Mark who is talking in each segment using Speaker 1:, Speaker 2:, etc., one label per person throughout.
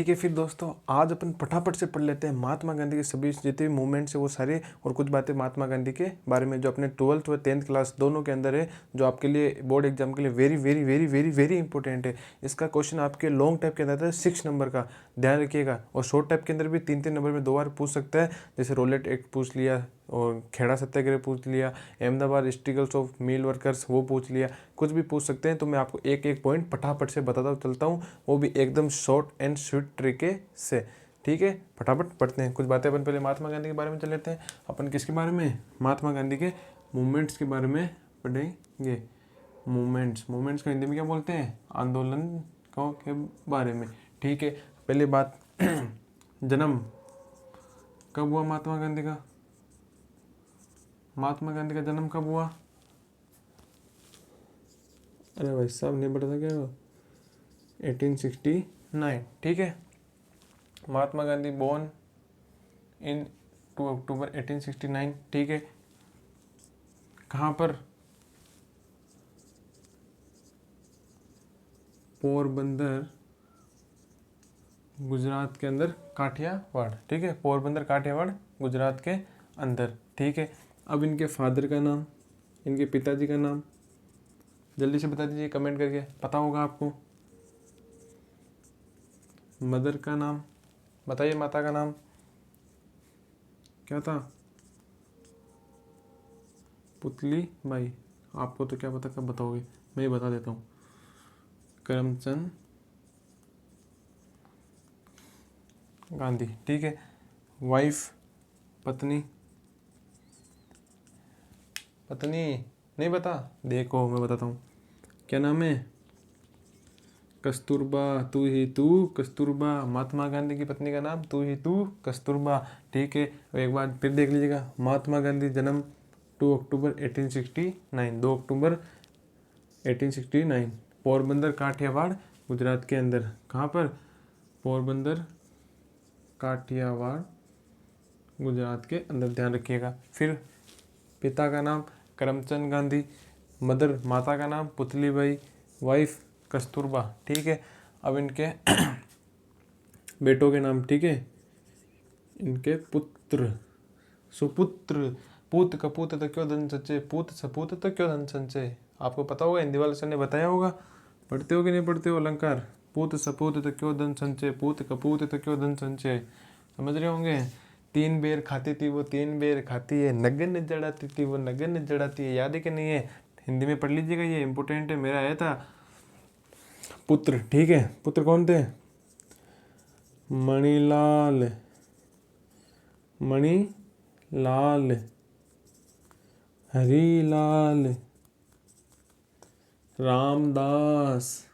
Speaker 1: ठीक है। फिर दोस्तों आज अपन फटाफट से पढ़ लेते हैं महात्मा गांधी के सभी जितने भी मूवमेंट्स है वो सारे, और कुछ बातें महात्मा गांधी के बारे में जो अपने 12th व 10th क्लास दोनों के अंदर है, जो आपके लिए बोर्ड एग्जाम के लिए very very very very very important है। इसका क्वेश्चन आपके लॉन्ग टाइप के अंदर है 6 नंबर का, ध्यान रखिएगा। और शॉर्ट टाइप के अंदर भी 3-3 नंबर में 2 बार पूछ सकता है, जैसे रोलेट एक्ट पूछ लिया, और खेड़ा सत्याग्रह पूछ लिया, Ahmedabad struggles of mill workers वो पूछ लिया, कुछ भी पूछ सकते हैं। तो मैं आपको एक एक पॉइंट फटाफट से बताता चलता हूँ, वो भी एकदम शॉर्ट एंड स्वीट तरीके से। ठीक है, फटाफट पढ़ते हैं। कुछ बातें अपन पहले महात्मा गांधी के बारे में चल लेते हैं। अपन किसके बारे में? महात्मा गांधी के मूवमेंट्स के बारे में पढ़ेंगे। मूवमेंट्स को हिंदी में क्या बोलते हैं? आंदोलन के बारे में। ठीक है, पहली बात जन्म कब हुआ महात्मा गांधी का? महात्मा गांधी का जन्म कब हुआ? अरे भाई साहब नहीं पता क्या वो? 1869। ठीक है, महात्मा गांधी बोर्न इन 2 अक्टूबर 1869। ठीक है, कहाँ पर? पोरबंदर, गुजरात के अंदर, काठियावाड़। ठीक है, पोरबंदर काठियावाड़ गुजरात के अंदर। ठीक है, अब इनके फादर का नाम, इनके पिताजी का नाम जल्दी से बता दीजिए कमेंट करके, पता होगा आपको। मदर का नाम बताइए, माता का नाम क्या था? पुतली बाई। आपको तो क्या पता, कब बताओगे, मैं ही बता देता हूँ। करमचंद गांधी। ठीक है, वाइफ पत्नी नहीं बता, देखो मैं बताता हूँ, क्या नाम है? कस्तूरबा, तू ही तू कस्तूरबा। महात्मा गांधी की पत्नी का नाम तू ही तू कस्तूरबा। ठीक है, एक बार फिर देख लीजिएगा। महात्मा गांधी जन्म 2 अक्टूबर 1869, 2 अक्टूबर 1869, पोरबंदर काठियावाड़ गुजरात के अंदर। कहाँ पर? पोरबंदर काठियावाड़ गुजरात के अंदर, ध्यान रखिएगा। फिर पिता का नाम करमचंद गांधी, मदर माता का नाम पुतलीबाई, वाइफ कस्तूरबा। ठीक है, अब इनके बेटों के नाम। ठीक है, इनके पुत्र सुपुत्र, पूत कपूत तो क्यों धन सच्चे, पूत सपूत तो क्यों धन संचय। आपको पता होगा, हिंदी वाले सर ने बताया होगा। पढ़ते हो कि नहीं पढ़ते हो अलंकार? पूत सपूत तो क्यों धन संचय, पूत कपूत तो क्यों धन संचय, समझ रहे होंगे। 3 बेर खाती थी वो 3 बेर खाती है, नगन जड़ाती थी वो नगन जड़ाती है। याद है कि नहीं है? हिंदी में पढ़ लीजिएगा, ये इंपॉर्टेंट है। मेरा आया था पुत्र। ठीक है, पुत्र कौन थे? मणिलाल, हरिलाल, रामदास,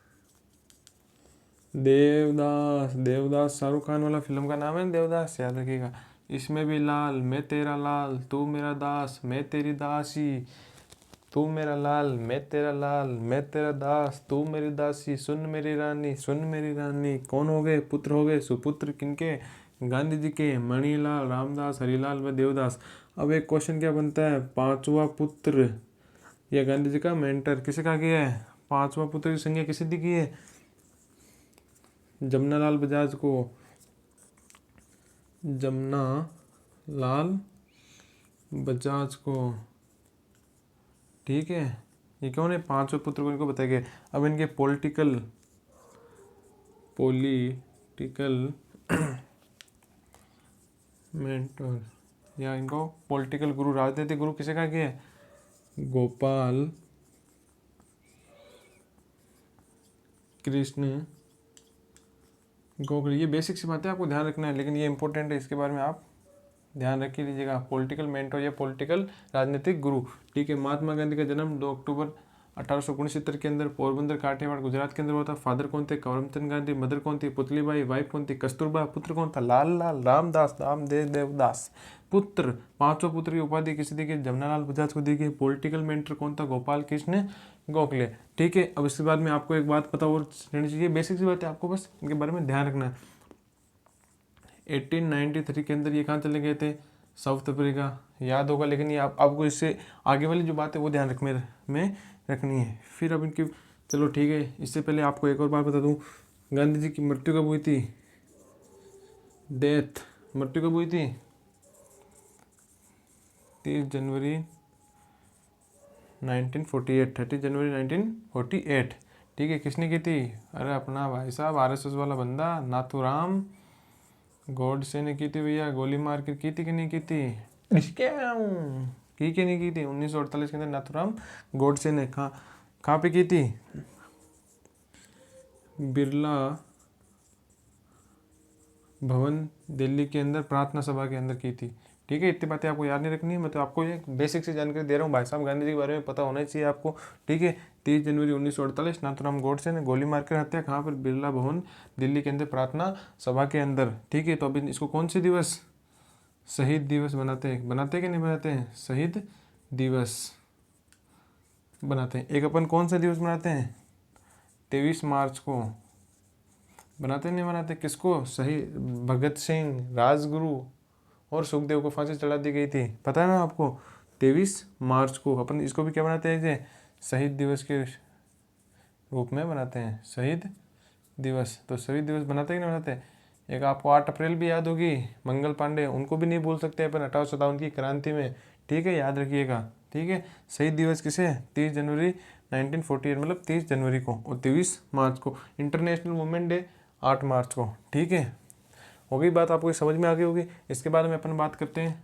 Speaker 1: देवदास शाहरुख खान वाला फिल्म का नाम है देवदास, याद रखिएगा। इसमें भी लाल, मैं तेरा लाल तू मेरा दास, मैं तेरी दासी तू मेरा लाल, मैं तेरा लाल मैं तेरा दास, तू मेरी दासी, सुन मेरी रानी सुन मेरी रानी। कौन हो गए? पुत्र हो गए। सुपुत्र किनके? गांधी जी के, मणिलाल, रामदास, हरिलाल व देवदास। अब एक क्वेश्चन क्या बनता है? 5वां पुत्र या गांधी जी का मेंटर किसे कहा गया है? 5वां पुत्र की संज्ञा किसे दी गई है? जमनालाल बजाज को, जमनालाल बजाज को। ठीक है, ये कौन है? 5वें पुत्र को इनको बताया गया। अब इनके पॉलिटिकल मेंटर या इनको पॉलिटिकल गुरु, राजनीतिक गुरु किसे कहा गया है? गोपाल कृष्ण गोखले। ये बेसिक सी बातें आपको ध्यान रखना है, लेकिन ये इंपॉर्टेंट है, इसके बारे में आप ध्यान रख लीजिएगा। पॉलिटिकल मेंटर या पॉलिटिकल राजनीतिक गुरु। ठीक है, महात्मा गांधी का जन्म 2 अक्टूबर 1869 के अंदर पोरबंदर काठियावाड़ गुजरात के अंदर हुआ था। फादर कौन थे? करमचंद गांधी। मदर कौन थी? पुतलीबाई। वाइफ कौन थी? कस्तूरबा। पुत्र कौन था? लाल रामदास देवदास। पुत्र, 5वां पुत्र की उपाधि किसे दी गई? जमनालाल बजाज को दी गई। पॉलिटिकल मेंटर कौन था? गोपाल कृष्ण गोखले। ठीक है, अब इसके बाद में आपको एक बात पता और रहनी चाहिए, बेसिक सी बात है, आपको बस इनके बारे में ध्यान रखना है। 1893 के अंदर ये कहाँ चले गए थे? साउथ अफ्रीका, याद होगा। लेकिन ये आपको इससे आगे वाली जो बात है वो ध्यान में रखनी है। फिर अब इनकी, चलो ठीक है, इससे पहले आपको एक और बात बता दूं, गांधी जी की मृत्यु कब हुई थी? डेथ, मृत्यु कब हुई थी? 30 जनवरी 1948, 30 जनवरी 1948। ठीक है, किसने की थी? अरे अपना भाई साहब आरएसएस वाला बंदा नाथूराम गोडसे ने की थी भैया। गोली मार कर की थी कि नहीं की थी? की नहीं की थी? 1948 के अंदर नाथूराम गोडसे ने कहाँ पे की थी? बिरला भवन दिल्ली के अंदर प्रार्थना सभा के अंदर की थी। ठीक है, इतनी बातें आपको याद नहीं रखनी है, मैं तो आपको ये बेसिक सी जानकारी दे रहा हूँ। भाई साहब गांधी जी के बारे में पता होना चाहिए आपको। ठीक है, 30 जनवरी 1948 नाथूराम गोडसे ने गोली मारकर हत्या, कहाँ पर? बिरला भवन दिल्ली के अंदर प्रार्थना सभा के अंदर। ठीक है, तो अभी इसको कौन से दिवस? शहीद दिवस बनाते हैं कि नहीं बनाते हैं? शहीद दिवस बनाते हैं। एक अपन कौन सा दिवस बनाते हैं? 23 मार्च को बनाते नहीं बनाते? किसको? शहीद भगत सिंह, राजगुरु और सुखदेव को फांसी चढ़ा दी गई थी, पता है ना आपको? 23 मार्च को अपन इसको भी क्या बनाते हैं? जे शहीद दिवस के रूप में बनाते हैं, शहीद दिवस। तो शहीद दिवस बनाते कि नहीं बनाते? एक आपको 8 अप्रैल भी याद होगी, मंगल पांडे, उनको भी नहीं भूल सकते अपन 1857 की क्रांति में। ठीक है, याद रखिएगा। ठीक है, शहीद दिवस किसे? 30 जनवरी 1948, मतलब 30 जनवरी को, और 23 मार्च को। इंटरनेशनल वुमेन डे 8 मार्च को। ठीक है, हो गई बात, आपको समझ में आ गई होगी। इसके बाद में अपन बात करते हैं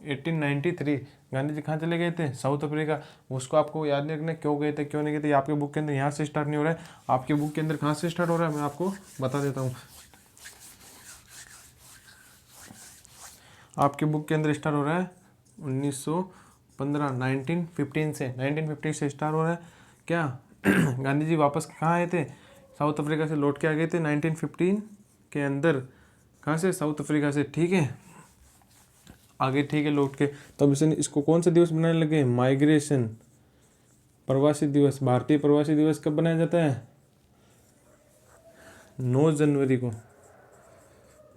Speaker 1: 1893। गांधी जी कहाँ चले गए थे? South Africa. उसको आपको याद नहीं रखना क्यों गए थे, क्यों नहीं गए थे। आपके बुक के अंदर यहाँ से स्टार्ट नहीं हो रहा है, आपके बुक के अंदर कहाँ से स्टार्ट हो रहा है, मैं आपको बता देता हूँ। आपके बुक के अंदर स्टार्ट हो रहा है 1915, 1915 से, 1950 से स्टार्ट हो रहा है क्या। गांधी जी वापस कहाँ आए थे? साउथ अफ्रीका से लौट के आ गए थे 1915 के अंदर। कहाँ से? साउथ अफ्रीका से। ठीक है, आगे। ठीक है, लौट के तब इसको कौन सा दिवस बनाने लगे? माइग्रेशन, प्रवासी दिवस। भारतीय प्रवासी दिवस कब बनाया जाता है? 9 जनवरी को।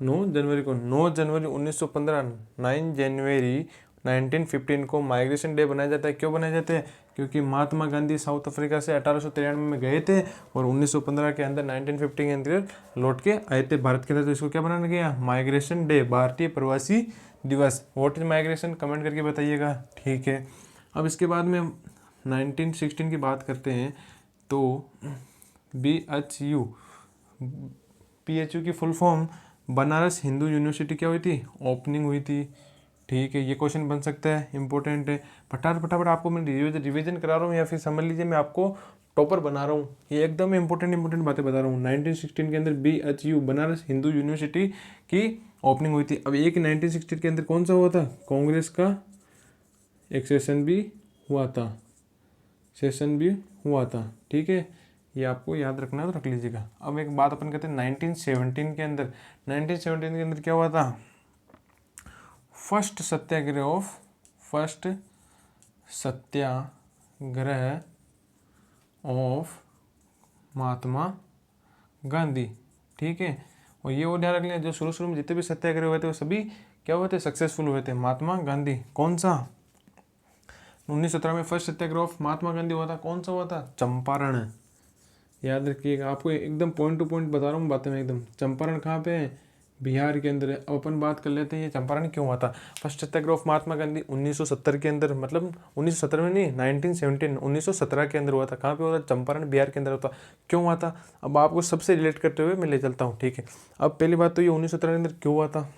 Speaker 1: 9 जनवरी को, 9 जनवरी 1915, 9 जनवरी 1915 को माइग्रेशन डे बनाया जाता है। क्यों बनाया जाता है? क्योंकि महात्मा गांधी साउथ अफ्रीका से 1893 में गए थे और 1915 के अंदर 1950 के अंदर लौट के आए थे भारत के अंदर। तो इसको क्या बनाया गया? माइग्रेशन डे, भारतीय प्रवासी दिवस। What is migration? कमेंट करके बताइएगा। ठीक है, अब इसके बाद में 1916 की बात करते हैं तो BHU, PHU की full form Banaras Hindu university क्या हुई थी? ओपनिंग हुई थी। ठीक है, ये क्वेश्चन बन सकता है, इंपॉर्टेंट है। फटाफट आपको मैं रिवीजन करा रहा हूँ, या फिर समझ लीजिए मैं आपको टॉपर बना रहा हूँ। ये एकदम इंपॉर्टेंट बातें बता रहा हूँ। 1916 के अंदर BHU बनारस हिंदू यूनिवर्सिटी की ओपनिंग हुई थी। अब एक 1960 के अंदर कौन सा हुआ था? कांग्रेस का एक सेशन भी हुआ था। ठीक है, ये आपको याद रखना है तो रख लीजिएगा। अब एक बात अपन कहते हैं 1917 के अंदर। 1917 के अंदर क्या हुआ था? First Satyagraha of Mahatma Gandhi. ठीक है, और ये वो ध्यान रख लें, जो शुरू में जितने भी सत्याग्रह हुए थे वो सभी क्या हुए थे? सक्सेसफुल हुए थे। महात्मा गांधी। कौन सा? 1917 में first Satyagraha of Mahatma Gandhi हुआ था। कौन सा हुआ था? चंपारण। याद रखिएगा, आपको एकदम पॉइंट टू पॉइंट बता रहा हूँ बातें मैं एकदम। चंपारण कहाँ पे है? बिहार के अंदर है। अब अपन बात कर लेते हैं ये चंपारण क्यों हुआ था। First Satyagraha of Mahatma Gandhi 1970 के अंदर, मतलब 1917 में नहीं, 1917 के अंदर हुआ था। कहाँ पे हुआ था? चंपारण, बिहार के अंदर होता। क्यों हुआ था? अब आपको सबसे रिलेट करते हुए मैं ले चलता हूँ। ठीक है, अब पहली बात तो ये 1917 के अंदर क्यों हुआ था।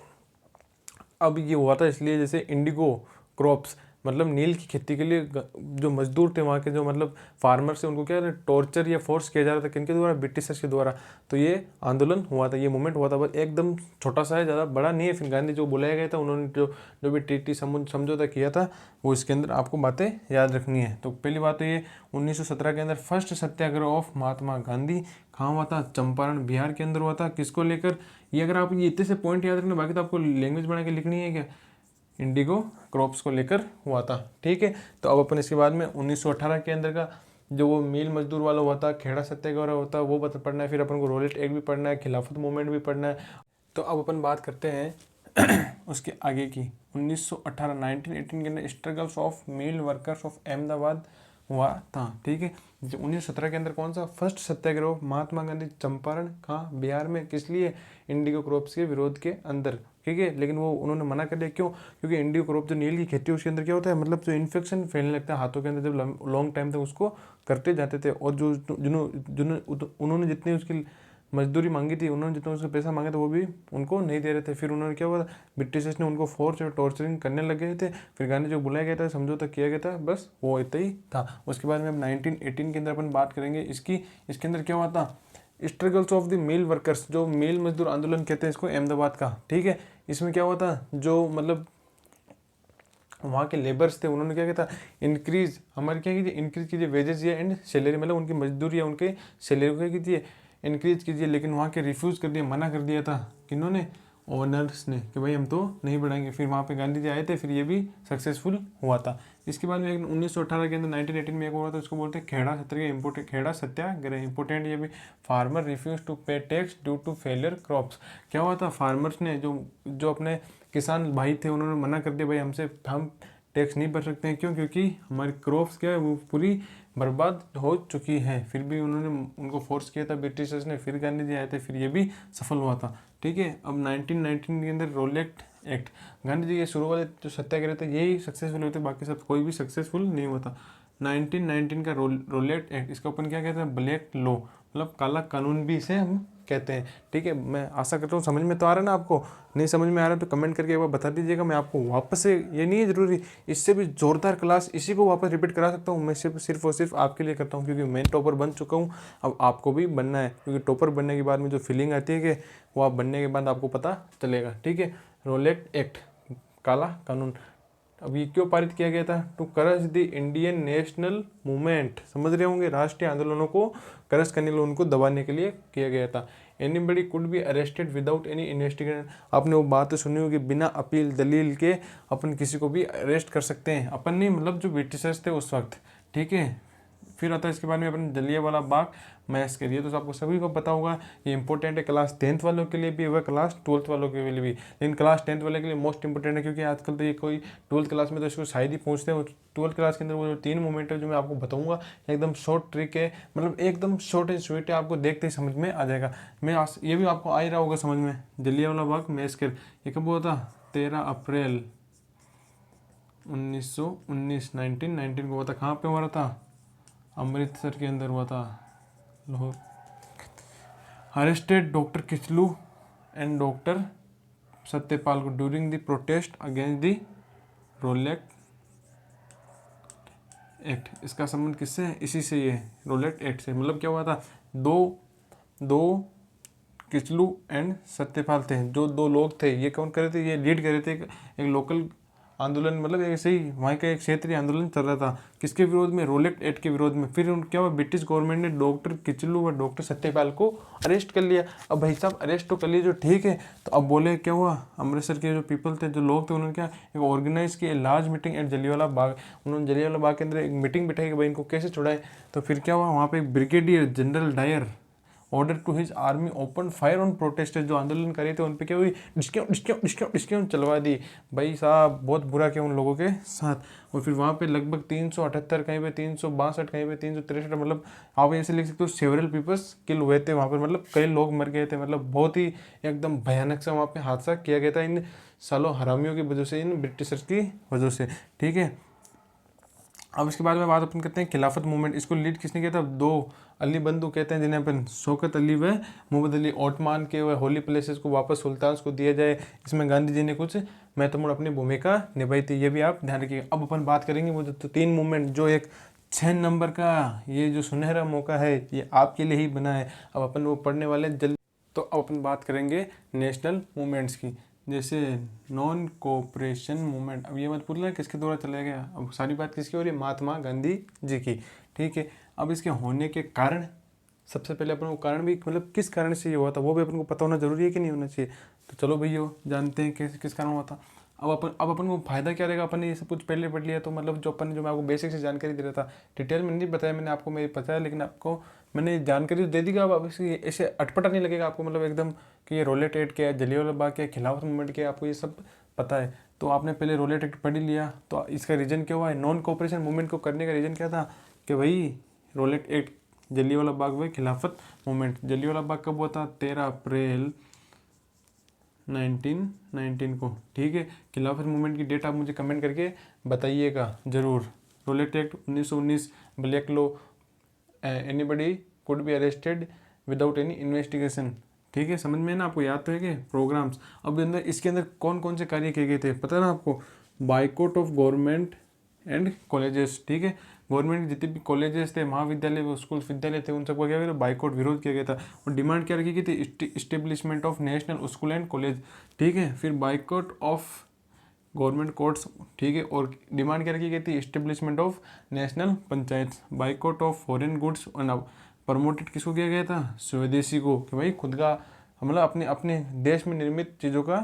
Speaker 1: अब ये हुआ था इसलिए, जैसे इंडिगो क्रॉप्स, मतलब नील की खेती के लिए जो मजदूर थे वहाँ के, जो मतलब फार्मर से, उनको क्या टॉर्चर या फोर्स किया जा रहा था। किनके द्वारा? ब्रिटिशर्स के द्वारा। तो ये आंदोलन हुआ था, ये मूवमेंट हुआ था। बस एकदम छोटा सा है, ज़्यादा बड़ा नहीं है। फिर गांधी जो बुलाया गया था, उन्होंने जो भी ट्रीटी समझौता किया था, वो इसके अंदर आपको बातें याद रखनी है। तो पहली बात तो ये 1917 के अंदर first Satyagraha of Mahatma Gandhi कहाँ हुआ था? चंपारण, बिहार के अंदर हुआ था। किसको लेकर? ये अगर आप ये इतने से पॉइंट याद रखना, बाकी तो आपको लैंग्वेज बना के लिखनी है क्या। इंडिगो क्रॉप्स को लेकर हुआ था। ठीक है, तो अब अपन इसके बाद में 1918 के अंदर का जो वो मील मजदूर वाला हुआ था, खेड़ा सत्याग्रह होता है, वो पढ़ना है। फिर अपन को रोलेट एक्ट भी पढ़ना है, खिलाफत मूवमेंट भी पढ़ना है। तो अब अपन बात करते हैं उसके आगे की। 1918 1918 के अंदर struggles of mill workers of Ahmedabad हुआ था। ठीक है, 1917 के अंदर कौन सा फर्स्ट सत्याग्रह महात्मा गांधी चंपारण कहाँ, बिहार में, किस लिए, इंडिगो क्रॉप्स के विरोध के अंदर। ठीक है, लेकिन वो उन्होंने मना कर दिया, क्यों, क्योंकि इंडिगो क्रॉप जो नील की खेती है उसके अंदर क्या होता है, मतलब जो इन्फेक्शन फैलने लगता है हाथों के अंदर, जब लॉन्ग टाइम तक उसको करते जाते थे, और जो उन्होंने जितनी उसकी मजदूरी मांगी थी, उन्होंने जितना उसका पैसा मांगा था वो भी उनको नहीं दे रहे थे। फिर उन्होंने क्या हुआ, ब्रिटिशर्स ने उनको फोर्स और टॉर्चरिंग करने लगे थे। फिर गांधी जो बुलाया गया था, समझौता किया गया था, बस वो इतना ही था। उसके बाद में अब 1918 के अंदर अपन बात करेंगे इसके अंदर क्या हुआ था, struggles of the mill workers, जो मिल मजदूर आंदोलन कहते हैं इसको, अहमदाबाद का। ठीक है, इसमें क्या हुआ था, जो मतलब वहाँ के लेबर्स थे उन्होंने क्या किया था, इंक्रीज हमारे क्या कीजिए, इंक्रीज कीजिए वेजेस या एंड सैलरी, मतलब उनकी मजदूरी या उनके सैलरी को क्या कीजिए, इंक्रीज कीजिए। लेकिन वहाँ के रिफ्यूज़ कर दिया, मना कर दिया था, किन्होंने, ओनर्स ने, कि भाई हम तो नहीं बढ़ाएंगे। फिर वहाँ पे गांधी जी आए थे, फिर ये भी सक्सेसफुल हुआ था। इसके बाद में 1918 के अंदर 1918 में एक हुआ था, उसको बोलते हैं खेड़ा सत्याग्रह, खेड़ा सत्याग्रह इंपोर्टेंट, ये भी farmer refuse to pay tax due to failure crops. क्या हुआ था, फार्मर्स ने जो अपने किसान भाई थे उन्होंने मना कर दिया, भाई हम टैक्स नहीं भर सकते हैं, क्यों, क्योंकि हमारी क्रॉप्स क्या है वो पूरी बर्बाद हो चुकी है। फिर भी उन्होंने उनको फोर्स किया था ब्रिटिशर्स ने, फिर गांधी जी आए थे, फिर ये भी सफल हुआ था। ठीक है, अब 1919 के अंदर रोलेट एक्ट, गांधी जी के शुरू वाले जो सत्याग्रह थे यही सक्सेसफुल हुए थे, बाकी सब कोई भी सक्सेसफुल नहीं हुआ था। 1919 का रोलेट एक्ट, इसका अपन क्या कहते हैं, ब्लैक लॉ, मतलब काला कानून भी इसे हम कहते हैं। ठीक है, मैं आशा करता हूँ समझ में तो आ रहा है ना आपको, नहीं समझ में आ रहा है तो कमेंट करके एक बार बता दीजिएगा, मैं आपको वापस से, ये नहीं है जरूरी इससे भी जोरदार क्लास इसी को वापस रिपीट करा सकता हूँ, मैं सिर्फ और सिर्फ आपके लिए करता हूँ, क्योंकि मैं टॉपर बन चुका हूँ, अब आपको भी बनना है, क्योंकि टॉपर बनने के बाद में जो फीलिंग आती है कि वो आप बनने के बाद आपको पता चलेगा। ठीक है, रोलेट एक्ट, काला कानून, अब ये क्यों पारित किया गया था, टू करस द इंडियन नेशनल मूवमेंट, समझ रहे होंगे, राष्ट्रीय आंदोलनों को करस करने के लिए, उनको दबाने के लिए किया गया था। Anybody could be arrested without any investigation, आपने वो बात तो सुनी होगी, बिना अपील दलील के अपन किसी को भी अरेस्ट कर सकते हैं, अपन नहीं, मतलब जो ब्रिटिशर्स थे उस वक्त। ठीक है, फिर आता है इसके बाद में अपन जलियांवाला बाग मैसेकर, ये तो आपको सभी को पता होगा, ये इंपॉर्टेंट है, क्लास 10th वालों के लिए भी होगा, क्लास 12th वालों के लिए भी, लेकिन क्लास 10th वाले के लिए मोस्ट इंपॉर्टेंट है, क्योंकि आजकल तो ये कोई 12th क्लास में तो इसको शायद ही पूछते हैं। 12th क्लास के अंदर वो जो 3 मूवमेंट है जो मैं आपको बताऊंगा, एकदम शॉर्ट ट्रिक है, मतलब एकदम शॉर्ट एंड स्वीट है, आपको देखते ही समझ में आ जाएगा। ये भी आपको आ ही रहा होगा समझ में, जलियांवाला बाग मैसेकर ये कब हुआ था, 13 अप्रैल 1919 को हुआ था। कहाँ पे हुआ था, अमृतसर के अंदर हुआ था, Lahore. Arrested doctor Kitchlew and doctor Satyapal को during the protest against the Rowlatt Act, इसका संबंध किससे है, इसी से, ये रोलेट एक्ट से। मतलब क्या हुआ था, दो किचलू एंड सत्यपाल थे, जो 2 लोग थे, ये कौन कर रहे थे, ये लीड कर रहे थे एक लोकल आंदोलन, मतलब ऐसे ही वहाँ का एक क्षेत्रीय आंदोलन चल रहा था, किसके विरोध में, रोलेट एक्ट के विरोध में। फिर क्या हुआ, ब्रिटिश गवर्नमेंट ने डॉक्टर किचलू और डॉक्टर सत्यपाल को अरेस्ट कर लिया। अब भाई साहब अरेस्ट तो कर लिया, जो ठीक है, तो अब बोले क्या हुआ, अमृतसर के जो पीपल थे, जो लोग थे, उन्होंने क्या एक ऑर्गेनाइज की large meeting at Jallianwala Bagh, उन्होंने जलियांवाला बाग के अंदर एक मीटिंग बिठाई कि भाई इनको कैसे छुड़ाए। तो फिर क्या हुआ, वहाँ पे एक brigadier general Dyer order to his army open fire on protesters, जो आंदोलन कर रहे थे उन पे क्या हुई, डिस्क्यों चलवा दी। भाई साहब बहुत बुरा किया उन लोगों के साथ। और फिर वहाँ पे लगभग 378, कहीं पे 362, कहीं पे 363, मतलब आप ऐसे लिख सकते हो सेवरल पीपल्स किल हुए थे वहाँ पर, मतलब कई लोग मर गए थे, मतलब बहुत ही एकदम भयानक सा वहाँ पे हादसा किया गया था इन सालों हरामियों की वजह से, इन ब्रिटिशर्स की वजह से। ठीक है, अब इसके बाद में बात अपन करते हैं खिलाफत मूवमेंट, इसको लीड किसने किया था, 2 अली बंधु कहते हैं जिन्हें अपन, शौकत अली व मोहम्मद अली ओटमान के वह होली प्लेसेस को वापस सुल्तान को दिया जाए, इसमें गांधी जी ने कुछ महत्वपूर्ण अपनी भूमिका निभाई थी, ये भी आप ध्यान रखिएगा। अब अपन बात करेंगे वो जो 3 मूवमेंट, जो एक 6 नंबर का ये जो सुनहरा मौका है ये आपके लिए ही बना है, अब अपन वो पढ़ने वाले जल्दी। तो अब अपन बात करेंगे नेशनल मूवमेंट्स की, जैसे नॉन कोऑपरेशन मूवमेंट। अब ये मत पूछना किसके द्वारा चलाया गया, अब सारी बात किसकी हो रही है, महात्मा गांधी जी की। ठीक है, अब इसके होने के कारण, सबसे पहले अपन को कारण भी, मतलब किस कारण से ये हुआ था वो भी अपन को पता होना जरूरी है कि नहीं होना चाहिए। तो चलो भैया जानते हैं किस कारण हुआ था। अब अपन को फायदा क्या रहेगा, अपन ने ये सब कुछ पहले पढ़ लिया, तो मतलब जो मैं आपको बेसिक से जानकारी दे रहा था, डिटेल में नहीं बताया मैंने आपको, मेरे पता है, लेकिन आपको मैंने जानकारी दे दी। अब इसकी ऐसे अटपटा नहीं लगेगा आपको, मतलब एकदम कि ये रोलेट एक्ट क्या है, जलियांवाला बाग क्या है, खिलाफत मूवमेंट क्या है, आपको ये सब पता है। तो आपने पहले रोलेट एक्ट पढ़ ही लिया, तो इसका रीज़न क्या हुआ है, नॉन कोऑपरेशन मूवमेंट को करने का रीज़न क्या था, कि भाई रोलेट एक्ट, जलियांवाला बाग में खिलाफत मूवमेंट। जलियांवाला बाग कब हुआ था? 13 अप्रैल 1919 को, ठीक है। खिलाफत मूवमेंट की डेट आप मुझे कमेंट करके बताइएगा ज़रूर। Rowlatt act 1919, black law, anybody could be arrested without any investigation, ठीक है। समझ में ना आपको? याद तो है कि प्रोग्राम्स। अब अंदर इसके अंदर कौन कौन से कार्य किए गए थे पता है ना आपको? Boycott of government and colleges, ठीक है। गवर्नमेंट के जितने भी कॉलेजेस थे, महाविद्यालय, स्कूल, विद्यालय थे, उन सबको क्या किया? बाइकआउट, विरोध किया गया था। और डिमांड क्या रखी गई थी? Establishment of national school and college, ठीक है। फिर बाइकआउट ऑफ गवर्नमेंट कोर्ट्स, ठीक है। और डिमांड क्या रखी गई थी? Establishment of national panchayat. Boycott of foreign goods, promoted किसको किया गया था? स्वदेशी को, कि भाई खुद का मतलब अपने अपने देश में निर्मित चीज़ों का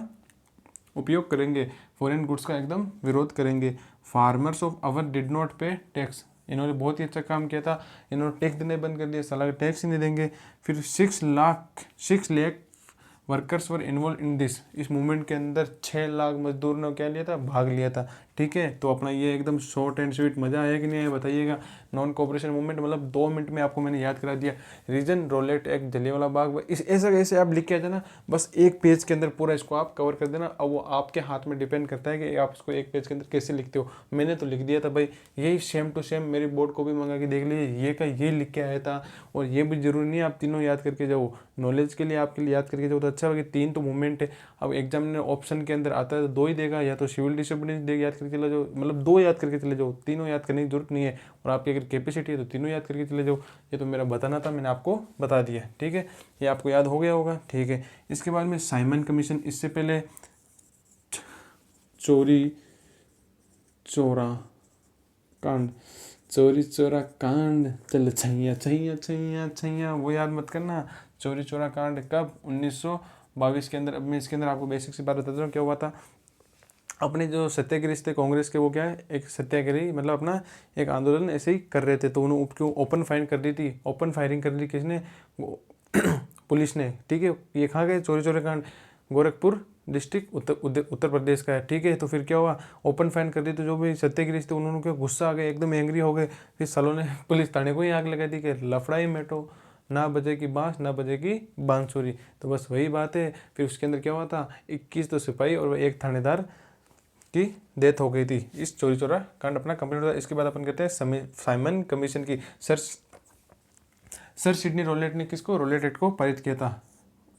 Speaker 1: उपयोग करेंगे, फॉरेन गुड्स का एकदम विरोध करेंगे। Farmers of our did not pay tax, इन्होंने बहुत ही अच्छा काम किया था, इन्होंने टैक्स देने बंद कर दिया, साला टैक्स ही नहीं देंगे। फिर 6 lakh workers were involve in this, इस मूवमेंट के अंदर 6 लाख मजदूरों ने क्या लिया था? भाग लिया था, ठीक है। तो अपना ये एकदम शॉर्ट एंड स्वीट, मज़ा आया कि नहीं आया बताइएगा। नॉन कोऑपरेशन मूवमेंट मतलब 2 मिनट में आपको मैंने याद करा दिया। Reason, roulette act, Jallianwala Bagh, इस ऐसा कैसे आप लिख के आ जाना, बस एक पेज के अंदर पूरा इसको आप कवर कर देना। अब वो आपके हाथ में डिपेंड करता है कि आप इसको एक पेज के अंदर कैसे लिखते हो। मैंने तो लिख दिया था भाई, यही सेम टू सेम, मेरी बोर्ड को भी मंगा के देख लीजिए, ये का ये लिख के आया था। और ये भी जरूरी नहीं है आप तीनों याद करके जाओ, नॉलेज के लिए आपके लिए याद करके जाओ तो अच्छा होगा। 3 तो मूवमेंट है। अब एग्जाम में ऑप्शन के अंदर आता है तो 2 ही देगा, या तो सिविल डिसोबीडियंस देगा, याद करके चले जाओ, मतलब 2 याद करके चले जाओ, तीनों याद करने की जरूरत नहीं है। और आपकी अगर कैपेसिटी है तो तीनों याद करके चले जाओ। ये तो मेरा बताना था, मैंने आपको बता दिया, ठीक है। ये आपको याद हो गया होगा, ठीक है। इसके बाद में साइमन कमीशन, इससे पहले चोरी चोरा कांड, चोरी चोरा कांड, चल छैया छैया छैया छैया, वो याद मत करना। चोरी चोरा कांड कब? 1922 के अंदर। अब मैं इसके अंदर आपको बेसिक सी बात बताता हूँ क्या हुआ था। अपने जो सत्याग्रही थे कांग्रेस के, वो क्या है, एक सत्याग्रही मतलब अपना एक आंदोलन ऐसे ही कर रहे थे, तो उन्होंने क्यों ओपन फायर कर दी थी, ओपन फायरिंग कर दी किसने? पुलिस ने, ठीक है। ये कहाँ गए? चोरी चोरी कांड, गोरखपुर डिस्ट्रिक्ट, उत्तर प्रदेश का है, ठीक है। तो फिर क्या हुआ? ओपन फायर कर दी, तो जो भी सत्याग्रही थे उन्होंने क्या गुस्सा आ गया, एकदम एंग्री हो गए। फिर सालों ने पुलिस थाने को ही आग लगा दी कि लफड़ाई मेटो, ना बजेगी बांस ना बजेगी बांसुरी। तो बस वही बात है। फिर उसके अंदर क्या हुआ था? 21 तो सिपाही और 1 थानेदार की डेथ हो गई थी। इस चोरी चोरा कांड अपना कंप्लीट होता है। इसके बाद अपन कहते हैं साइमन कमीशन की। सर सिडनी रोलेट ने किसको? रोलेट एक्ट को पारित किया था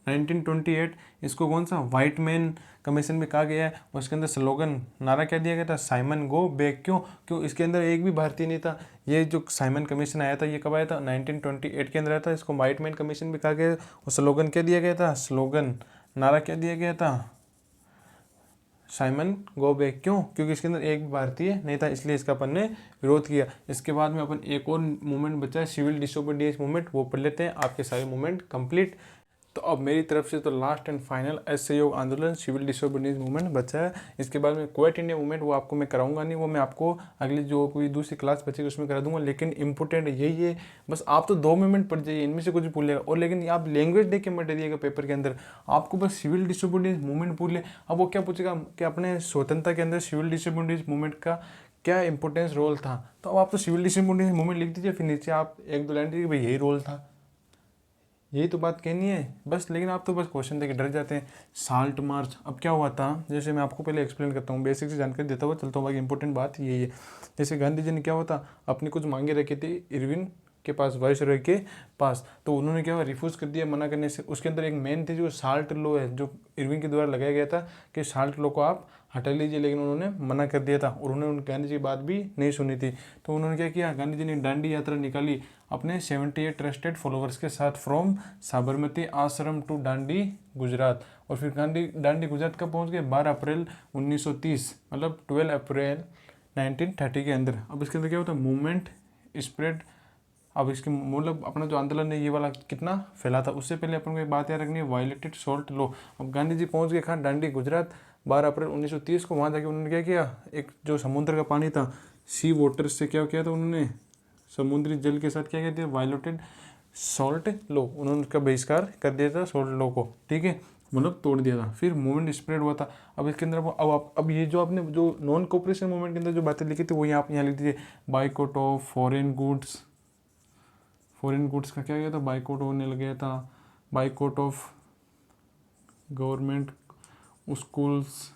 Speaker 1: 1928। इसको कौन सा? व्हाइट मैन कमीशन में कहा गया है। और इसके अंदर स्लोगन, नारा क्या दिया गया था? Simon go back. क्यों इसके अंदर एक भी भारतीय नहीं था। ये जो साइमन कमीशन आया था ये कब आया था? 1928 के अंदर आया था। इसको व्हाइट मैन कमीशन भी कहा गया। और स्लोगन क्या दिया गया था? स्लोगन, नारा क्या दिया गया था? Simon go back. क्योंकि इसके अंदर एक भी भारतीय नहीं था, इसलिए इसका अपन ने विरोध किया। इसके बाद में अपन एक और मूवमेंट बचा है, सिविल डिसोबीडियंस मूवमेंट, वो पढ़ लेते हैं। आपके सारे मूवमेंट कंप्लीट। तो अब मेरी तरफ से तो लास्ट एंड फाइनल असहयोग आंदोलन, सिविल डिसोबीडियंस मूवमेंट बचा है। इसके बाद में क्विट इंडिया मूवमेंट, वो आपको मैं कराऊंगा नहीं, वो मैं आपको अगली जो कोई दूसरी क्लास बचेगी उसमें करा दूंगा। लेकिन इंपॉर्टेंट यही है, बस आप तो 2 मूवमेंट पढ़ जाइए, इनमें से कुछ भूलेगा। और लेकिन आप लैंग्वेज देख के मत डरिएगा पेपर के अंदर, आपको बस सिविल डिसोबीडियंस मूवमेंट पूछ ले। अब वो क्या पूछेगा कि अपने स्वतंत्रता के अंदर सिविल डिसोबीडियंस मूवमेंट का क्या इंपॉर्टेंस रोल था। तो अब आप तो सिविल डिसोबीडियंस मूवमेंट लिख दीजिए, फिर नीचे आप 1-2 लाइन दीजिए भाई यही रोल था, यही तो बात कहनी है बस। लेकिन आप तो बस क्वेश्चन देके डर जाते हैं। साल्ट मार्च, अब क्या हुआ था, जैसे मैं आपको पहले एक्सप्लेन करता हूँ, बेसिक से जानकारी देता हुआ चलता हूँ, बाकी इंपॉर्टेंट बात यही है। जैसे गांधी जी ने क्या हुआ था, अपनी कुछ मांगे रखी थी इरविन के पास, वाइसरॉय के पास, तो उन्होंने क्या हुआ, रिफ्यूज़ कर दिया मना करने से। उसके अंदर एक मेन थी जो साल्ट लॉ है, जो इरविन के द्वारा लगाया गया था कि साल्ट लॉ को आप हटा लीजिए, लेकिन उन्होंने मना कर दिया था। और उन्होंने गांधी जी की बात भी नहीं सुनी थी। तो उन्होंने क्या किया, गांधी जी ने दांडी यात्रा निकाली अपने 78 ट्रस्टेड फॉलोअर्स के साथ, फ्रॉम साबरमती आश्रम टू दांडी गुजरात। और फिर दांडी गुजरात कब पहुंच गए? 12 अप्रैल 1930, मतलब 12 अप्रैल 1930 के अंदर। अब इसके अंदर क्या होता है, मूवमेंट स्प्रेड। अब इसके मतलब अपना जो आंदोलन है ये वाला कितना फैला था। उससे पहले अपन को एक बात याद रखनी है, वायलेटेड सॉल्ट लॉ। अब गांधी जी पहुंच गए कहाँ? दांडी गुजरात 12 अप्रैल 1930 को। वहाँ जाके उन्होंने क्या किया, एक जो समुद्र का पानी था, सी वाटर से क्या किया था उन्होंने, समुद्री जल के साथ क्या कहते हैं, वायलेटेड सॉल्ट लॉ, उन्होंने उसका बहिष्कार कर दिया था सॉल्ट लॉ को, ठीक है। मतलब तोड़ दिया था। फिर मूवमेंट स्प्रेड हुआ था। अब इसके अंदर अब ये जो आपने जो नॉन कोऑपरेशन मूवमेंट के अंदर जो बातें लिखी थी वो यहाँ लिख दीजिए। बाइकआउट ऑफ फॉरेन गुड्स का क्या गया था, बाइकआउट होने लग गया था। Boycott of government schools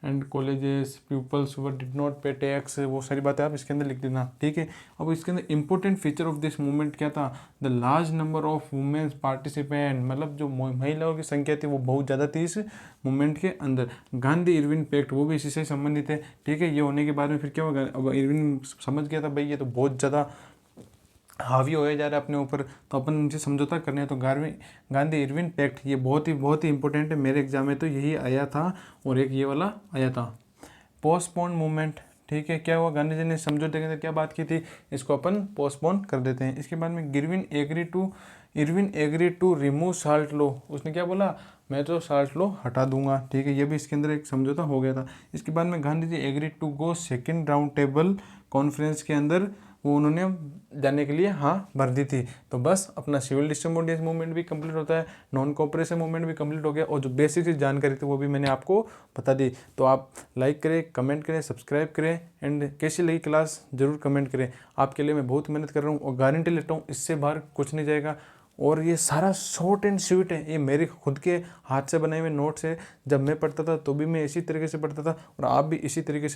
Speaker 1: and colleges, peoples were did not pay tax, वो सारी बातें आप इसके अंदर लिख देना, ठीक है। अब इसके अंदर important feature of this movement क्या था, the large number of womens participant, मतलब जो महिलाओं की संख्या थी वो बहुत ज़्यादा थी इस मूवमेंट के अंदर। गांधी इरविन पैक्ट वो भी इसी से संबंधित है, ठीक है। ये होने के बाद में फिर क्या होगा, अब इरविन समझ गया था भाई ये तो बहुत ज़्यादा हावी होया जा रहा है अपने ऊपर, तो अपन इनसे समझौता करने हैं। तो गांधी इरविन पैक्ट ये बहुत ही इंपॉर्टेंट है, मेरे एग्जाम में तो यही आया था और एक ये वाला आया था। पोस्टपोन मूवमेंट, ठीक है। क्या हुआ, गांधी जी ने समझौते के अंदर क्या बात की थी, इसको अपन पोस्टपोन कर देते हैं। इसके बाद में Irwin agree to remove salt law, उसने क्या बोला, मैं तो साल्ट लॉ हटा दूंगा, ठीक है। ये भी इसके अंदर एक समझौता हो गया था। इसके बाद में Gandhi ji agree to go second round table conference के अंदर वो उन्होंने जाने के लिए हाँ भर दी थी। तो बस अपना सिविल डिसोबीडियंस मूवमेंट भी कंप्लीट होता है, नॉन कोऑपरेशन मूवमेंट भी कंप्लीट हो गया, और जो बेसिक जानकारी थी वो भी मैंने आपको बता दी। तो आप लाइक करें, कमेंट करें, सब्सक्राइब करें, एंड कैसी लगी क्लास ज़रूर कमेंट करें। आपके लिए मैं बहुत मेहनत कर रहा हूँ और गारंटी लेता हूँ इससे बाहर कुछ नहीं जाएगा। और ये सारा शॉर्ट एंड स्वीट है, ये मेरे खुद के हाथ से बनाए हुए नोट्स है। जब मैं पढ़ता था तो भी मैं इसी तरीके से पढ़ता था और आप भी इसी तरीके से